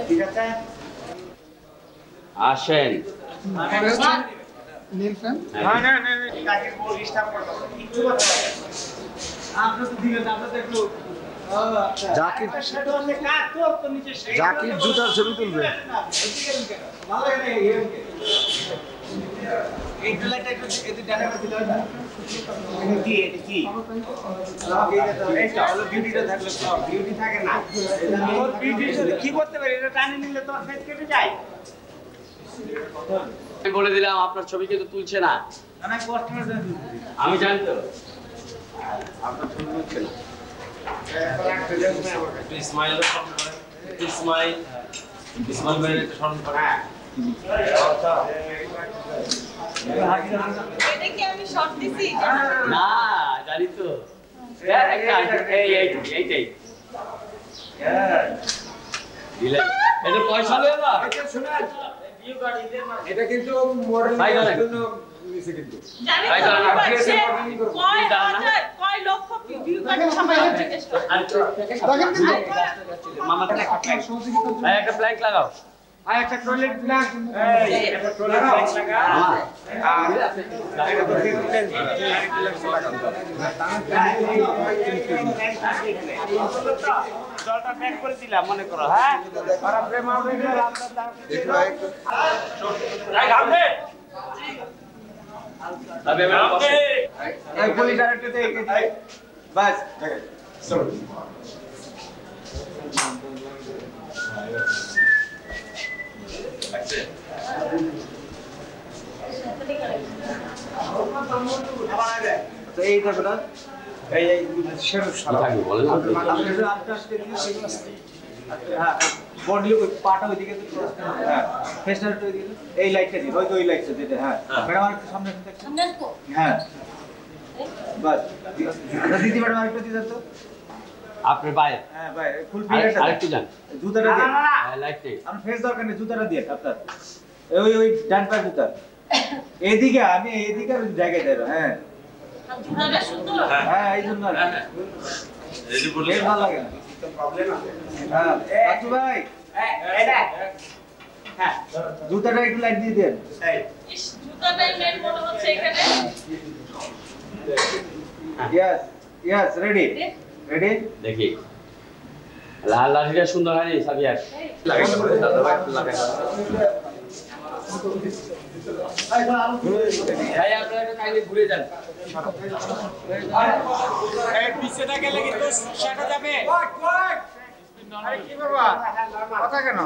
ঠিক আছে আসেন নীল ফ্যান না না না কাকে বল ডিস্টার্ব করব কিছু কথা আপনি তো দিলেন আপনি তো একটু জাকির সেটা হচ্ছে কাজ তো নিচে জাকির জুতার ছবি তুলবে ভালো লাগে এই লাইটটা একটু এতে ডাটা করে দিলে হয় না এটা কি এইটা হলো বিউটিটা থাকলে সব বিউটি থাকে না তোর বিউটি কি করতে পারি এটা টানে নিলে তোমার ফেস কেটে যায় আমি বলে দিলাম আপনার ছবি কিন্তু তুলছে না আমি কাস্টমার আমি জানি তো আপনার ছবি তুলছে না স্মাইল স্মাইল স্মাইল মেরে স্মরণ করে এটা কি আমি শর্ট দিছি না জানি তো এইটাই দিলে এটা পয়সা নেই না এটা কিন্তু মডেলিং ভাই এর জানেন। জন্য নিছে কিন্তু জানি ভাই, তো দাঁড়ান, আমার আপনি এসে সে modeling করবেন। কয় দাঁড়ান না। হাজার কয় লক্ষ ভিউ করে সবাই জিজ্ঞেস করে দেখেন কিন্তু মামা একটা প্ল্যাঙ্ক লাগাও আর একটা টয়লেট প্লাগ এই একটা টয়লেট প্লাগ লাগা মামা আর এটা তো ফিটনেস জলটা প্যাক করে দিলাম মনে করো হ্যাঁ আর আপনি মামা দেখো একটু এই পুলিশ ডাইরেক্টর থেকে বাস তো এই দেখো না এই শেরু সারা থাকবে বলেন আপনি। হ্যাঁ বডি পাটা ওইদিকে হ্যাঁ ফেসটা একটু ওইদিকে এই লাইটটা দিই ওই লাইটটা দিতে হ্যাঁ ম্যাডাম আর একটু সামনে দেখছেন সামনে আসবো হ্যাঁ বাস দিদি ম্যাডাম আরেকটু দিতে তো আপনার বাইরে হ্যাঁ ভাই ফুল ফিগারটা আরেকটু যান জুতাটা দিয়ে লাইট নেই আমার ফেস দরকার নেই জুতাটা দিয়ে আপনার ওই ডান পায়ের জুতা এইদিকে আমি এইদিকে জায়গায় দেব হ্যাঁ আর জুতাটা সুন্দর হ্যাঁ এই জন্য আর কি। রেডি বেশ ভালো লাগে না হ্যাঁ আচ্ছু ভাই হ্যাঁ জুতাটা একটু লাইট দিয়ে দেন ইস জুতাটাই মেন মনে হচ্ছে এখানে ইয়েস ইয়েস রেডি রেডি দেখি লাল লাঠিটা সুন্দর হয়নি সাবিয়ার ভাই আপনারা একটু কাইন্ডলি ঘুরে যান এই পিছেটা গেলে কিন্তু সেটা যাবে কি বাবা কথা কেন